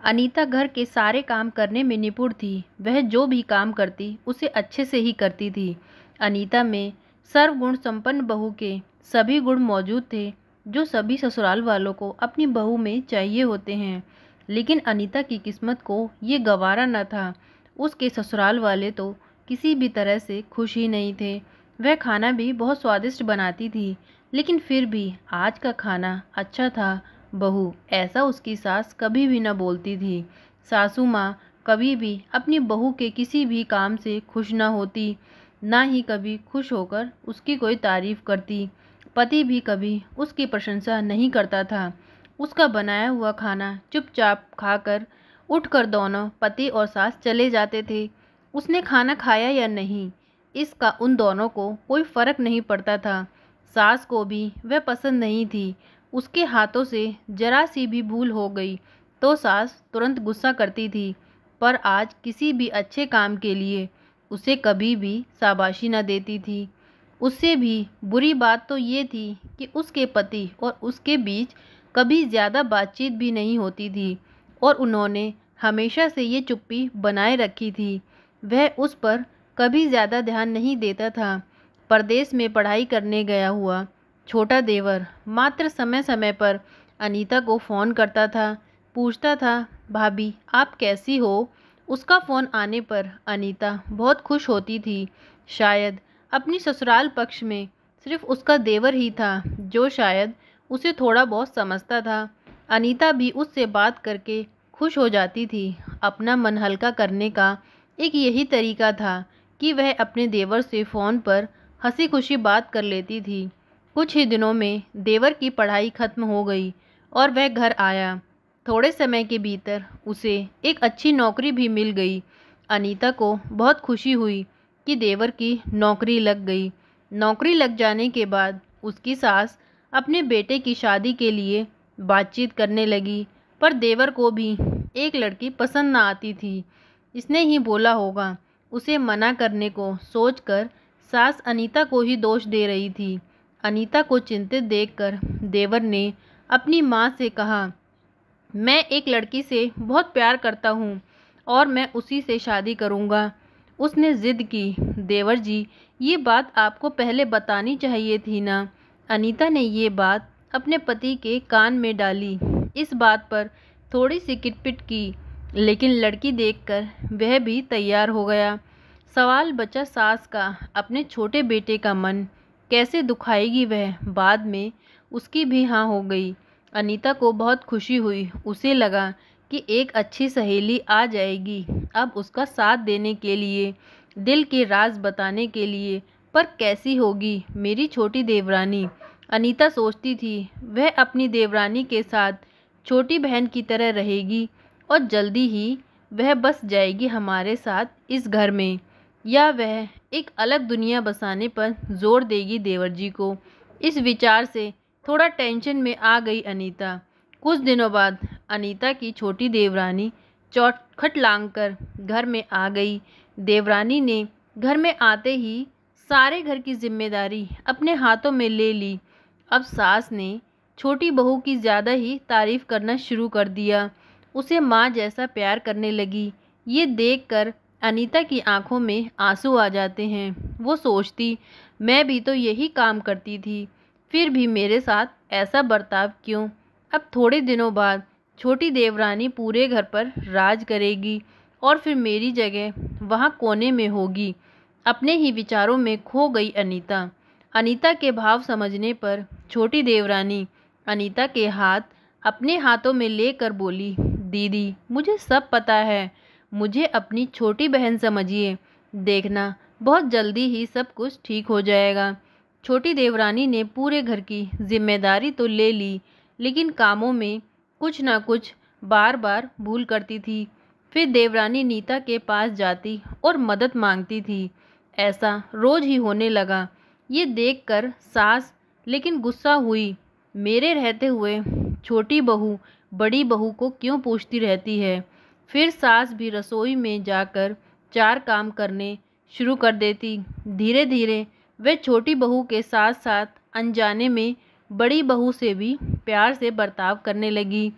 अनीता घर के सारे काम करने में निपुण थी। वह जो भी काम करती उसे अच्छे से ही करती थी। अनीता में सर्वगुण संपन्न बहू के सभी गुण मौजूद थे जो सभी ससुराल वालों को अपनी बहू में चाहिए होते हैं। लेकिन अनीता की किस्मत को ये गवारा न था। उसके ससुराल वाले तो किसी भी तरह से खुश ही नहीं थे। वह खाना भी बहुत स्वादिष्ट बनाती थी, लेकिन फिर भी आज का खाना अच्छा था बहू, ऐसा उसकी सास कभी भी न बोलती थी। सासू माँ कभी भी अपनी बहू के किसी भी काम से खुश न होती, ना ही कभी खुश होकर उसकी कोई तारीफ करती। पति भी कभी उसकी प्रशंसा नहीं करता था। उसका बनाया हुआ खाना चुपचाप खाकर उठकर दोनों पति और सास चले जाते थे। उसने खाना खाया या नहीं, इसका उन दोनों को कोई फर्क नहीं पड़ता था। सास को भी वह पसंद नहीं थी। उसके हाथों से जरा सी भी भूल हो गई तो सास तुरंत गुस्सा करती थी, पर आज किसी भी अच्छे काम के लिए उसे कभी भी शाबाशी न देती थी। उससे भी बुरी बात तो ये थी कि उसके पति और उसके बीच कभी ज़्यादा बातचीत भी नहीं होती थी और उन्होंने हमेशा से ये चुप्पी बनाए रखी थी। वह उस पर कभी ज़्यादा ध्यान नहीं देता था। परदेश में पढ़ाई करने गया हुआ छोटा देवर मात्र समय समय पर अनीता को फ़ोन करता था, पूछता था, भाभी आप कैसी हो। उसका फ़ोन आने पर अनीता बहुत खुश होती थी। शायद अपनी ससुराल पक्ष में सिर्फ उसका देवर ही था जो शायद उसे थोड़ा बहुत समझता था। अनीता भी उससे बात करके खुश हो जाती थी। अपना मन हल्का करने का एक यही तरीका था कि वह अपने देवर से फ़ोन पर हंसी खुशी बात कर लेती थी। कुछ ही दिनों में देवर की पढ़ाई खत्म हो गई और वह घर आया। थोड़े समय के भीतर उसे एक अच्छी नौकरी भी मिल गई। अनीता को बहुत खुशी हुई कि देवर की नौकरी लग गई। नौकरी लग जाने के बाद उसकी सास अपने बेटे की शादी के लिए बातचीत करने लगी, पर देवर को भी एक लड़की पसंद न आती थी। इसने ही बोला होगा। उसे मना करने को सोचकर सास अनीता को ही दोष दे रही थी। अनीता को चिंतित देखकर देवर ने अपनी माँ से कहा, मैं एक लड़की से बहुत प्यार करता हूँ और मैं उसी से शादी करूँगा। उसने ज़िद की। देवर जी, ये बात आपको पहले बतानी चाहिए थी ना। अनीता ने ये बात अपने पति के कान में डाली। इस बात पर थोड़ी सी किटपिट की, लेकिन लड़की देखकर वह भी तैयार हो गया। सवाल बचा सास का, अपने छोटे बेटे का मन कैसे दुखाएगी वह। बाद में उसकी भी हाँ हो गई। अनीता को बहुत खुशी हुई। उसे लगा कि एक अच्छी सहेली आ जाएगी अब उसका साथ देने के लिए, दिल के राज बताने के लिए। पर कैसी होगी मेरी छोटी देवरानी, अनीता सोचती थी। वह अपनी देवरानी के साथ छोटी बहन की तरह रहेगी और जल्दी ही वह बस जाएगी हमारे साथ इस घर में, या वह एक अलग दुनिया बसाने पर जोर देगी देवर जी को। इस विचार से थोड़ा टेंशन में आ गई अनीता। कुछ दिनों बाद अनीता की छोटी देवरानी चौखट लांघकर घर में आ गई। देवरानी ने घर में आते ही सारे घर की जिम्मेदारी अपने हाथों में ले ली। अब सास ने छोटी बहू की ज़्यादा ही तारीफ करना शुरू कर दिया। उसे माँ जैसा प्यार करने लगी। ये देखकर अनीता की आंखों में आंसू आ जाते हैं। वो सोचती, मैं भी तो यही काम करती थी, फिर भी मेरे साथ ऐसा बर्ताव क्यों। अब थोड़े दिनों बाद छोटी देवरानी पूरे घर पर राज करेगी और फिर मेरी जगह वहाँ कोने में होगी। अपने ही विचारों में खो गई अनीता। अनीता के भाव समझने पर छोटी देवरानी अनीता के हाथ अपने हाथों में लेकर बोली, दीदी मुझे सब पता है, मुझे अपनी छोटी बहन समझिए। देखना बहुत जल्दी ही सब कुछ ठीक हो जाएगा। छोटी देवरानी ने पूरे घर की जिम्मेदारी तो ले ली, लेकिन कामों में कुछ ना कुछ बार बार भूल करती थी। फिर देवरानी नीता के पास जाती और मदद मांगती थी। ऐसा रोज ही होने लगा। ये देखकर सास लेकिन गुस्सा हुई। मेरे रहते हुए छोटी बहू बड़ी बहू को क्यों पूछती रहती है। फिर सास भी रसोई में जाकर चार काम करने शुरू कर देती। धीरे धीरे वे छोटी बहू के साथ साथ अनजाने में बड़ी बहू से भी प्यार से बर्ताव करने लगी।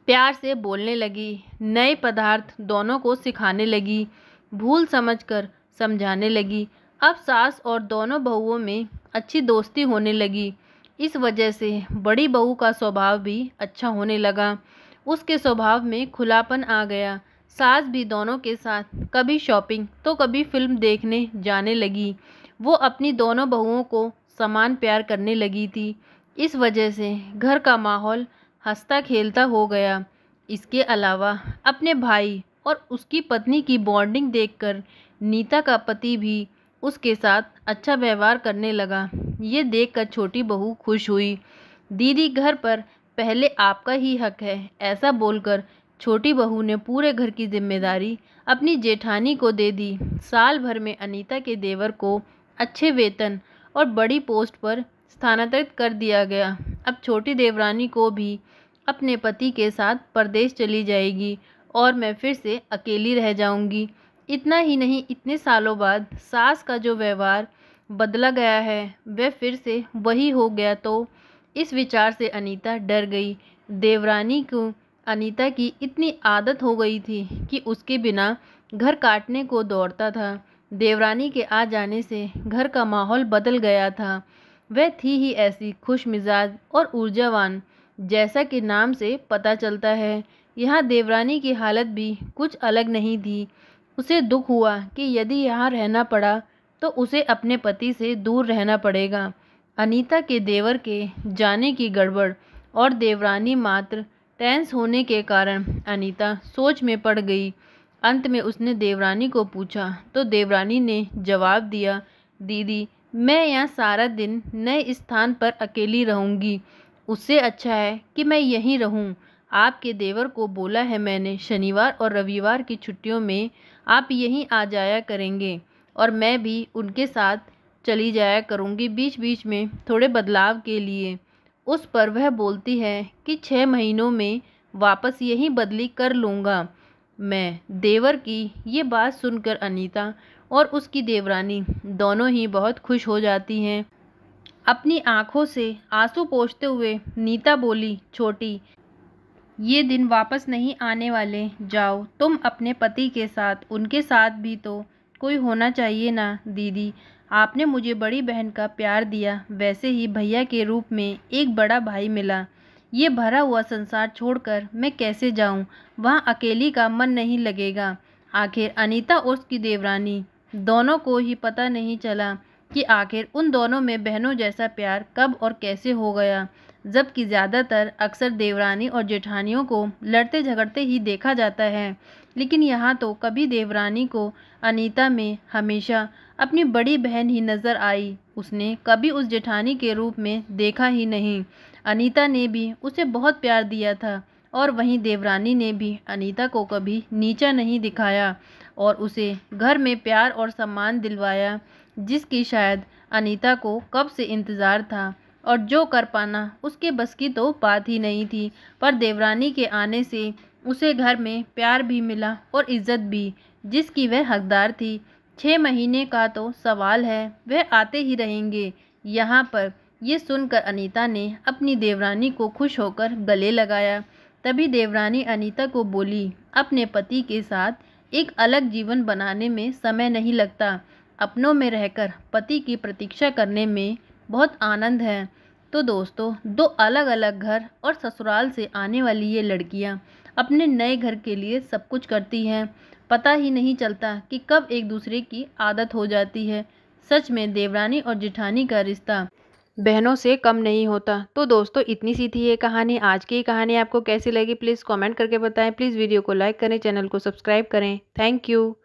प्यार से बोलने लगी, नए पदार्थ दोनों को सिखाने लगी, भूल समझकर समझाने लगी। अब सास और दोनों बहुओं में अच्छी दोस्ती होने लगी। इस वजह से बड़ी बहू का स्वभाव भी अच्छा होने लगा। उसके स्वभाव में खुलापन आ गया। सास भी दोनों के साथ कभी शॉपिंग तो कभी फिल्म देखने जाने लगी। वो अपनी दोनों बहुओं को समान प्यार करने लगी थी। इस वजह से घर का माहौल हंसता खेलता हो गया। इसके अलावा अपने भाई और उसकी पत्नी की बॉन्डिंग देखकर नीता का पति भी उसके साथ अच्छा व्यवहार करने लगा। ये देखकर छोटी बहू खुश हुई। दीदी, घर पर पहले आपका ही हक है, ऐसा बोलकर छोटी बहू ने पूरे घर की जिम्मेदारी अपनी जेठानी को दे दी। साल भर में अनीता के देवर को अच्छे वेतन और बड़ी पोस्ट पर स्थानांतरित कर दिया गया। अब छोटी देवरानी को भी अपने पति के साथ परदेश चली जाएगी और मैं फिर से अकेली रह जाऊंगी। इतना ही नहीं, इतने सालों बाद सास का जो व्यवहार बदला गया है वह फिर से वही हो गया। तो इस विचार से अनीता डर गई। देवरानी को अनीता की इतनी आदत हो गई थी कि उसके बिना घर काटने को दौड़ता था। देवरानी के आ जाने से घर का माहौल बदल गया था। वह थी ही ऐसी खुश मिजाज और ऊर्जावान, जैसा कि नाम से पता चलता है। यहाँ देवरानी की हालत भी कुछ अलग नहीं थी। उसे दुख हुआ कि यदि यहाँ रहना पड़ा तो उसे अपने पति से दूर रहना पड़ेगा। अनीता के देवर के जाने की गड़बड़ और देवरानी मात्र टेंस होने के कारण अनीता सोच में पड़ गई। अंत में उसने देवरानी को पूछा तो देवरानी ने जवाब दिया, दीदी, मैं यहाँ सारा दिन नए स्थान पर अकेली रहूँगी। उससे अच्छा है कि मैं यहीं रहूँ। आपके देवर को बोला है मैंने, शनिवार और रविवार की छुट्टियों में आप यहीं आ जाया करेंगे और मैं भी उनके साथ चली जाया करूँगी बीच बीच में थोड़े बदलाव के लिए। उस पर वह बोलती है कि 6 महीनों में वापस यहीं बदली कर लूँगा मैं। देवर की ये बात सुनकर अनीता और उसकी देवरानी दोनों ही बहुत खुश हो जाती हैं। अपनी आंखों से आंसू पोंछते हुए नीता बोली, छोटी, ये दिन वापस नहीं आने वाले। जाओ तुम अपने पति के साथ, उनके साथ भी तो कोई होना चाहिए ना। दीदी, आपने मुझे बड़ी बहन का प्यार दिया, वैसे ही भैया के रूप में एक बड़ा भाई मिला। ये भरा हुआ संसार छोड़कर मैं कैसे जाऊं? वहाँ अकेली का मन नहीं लगेगा। आखिर अनीता और उसकी देवरानी दोनों को ही पता नहीं चला कि आखिर उन दोनों में बहनों जैसा प्यार कब और कैसे हो गया, जबकि ज़्यादातर अक्सर देवरानी और जेठानियों को लड़ते झगड़ते ही देखा जाता है। लेकिन यहाँ तो कभी देवरानी को अनीता में हमेशा अपनी बड़ी बहन ही नज़र आई। उसने कभी उस जेठानी के रूप में देखा ही नहीं। अनीता ने भी उसे बहुत प्यार दिया था और वहीं देवरानी ने भी अनीता को कभी नीचा नहीं दिखाया और उसे घर में प्यार और सम्मान दिलवाया, जिसकी शायद अनीता को कब से इंतज़ार था और जो कर पाना उसके बस की तो बात ही नहीं थी। पर देवरानी के आने से उसे घर में प्यार भी मिला और इज्जत भी, जिसकी वह हकदार थी। 6 महीने का तो सवाल है, वह आते ही रहेंगे। यहाँ पर ये सुनकर अनीता ने अपनी देवरानी को खुश होकर गले लगाया। तभी देवरानी अनीता को बोली, अपने पति के साथ एक अलग जीवन बनाने में समय नहीं लगता। अपनों में रहकर पति की प्रतीक्षा करने में बहुत आनंद है। तो दोस्तों, 2 अलग अलग घर और ससुराल से आने वाली ये लड़कियां अपने नए घर के लिए सब कुछ करती हैं। पता ही नहीं चलता कि कब एक दूसरे की आदत हो जाती है। सच में देवरानी और जेठानी का रिश्ता बहनों से कम नहीं होता। तो दोस्तों, इतनी सी थी ये कहानी। आज की कहानी आपको कैसी लगी प्लीज़ कमेंट करके बताएं। प्लीज़ वीडियो को लाइक करें, चैनल को सब्सक्राइब करें। Thank you.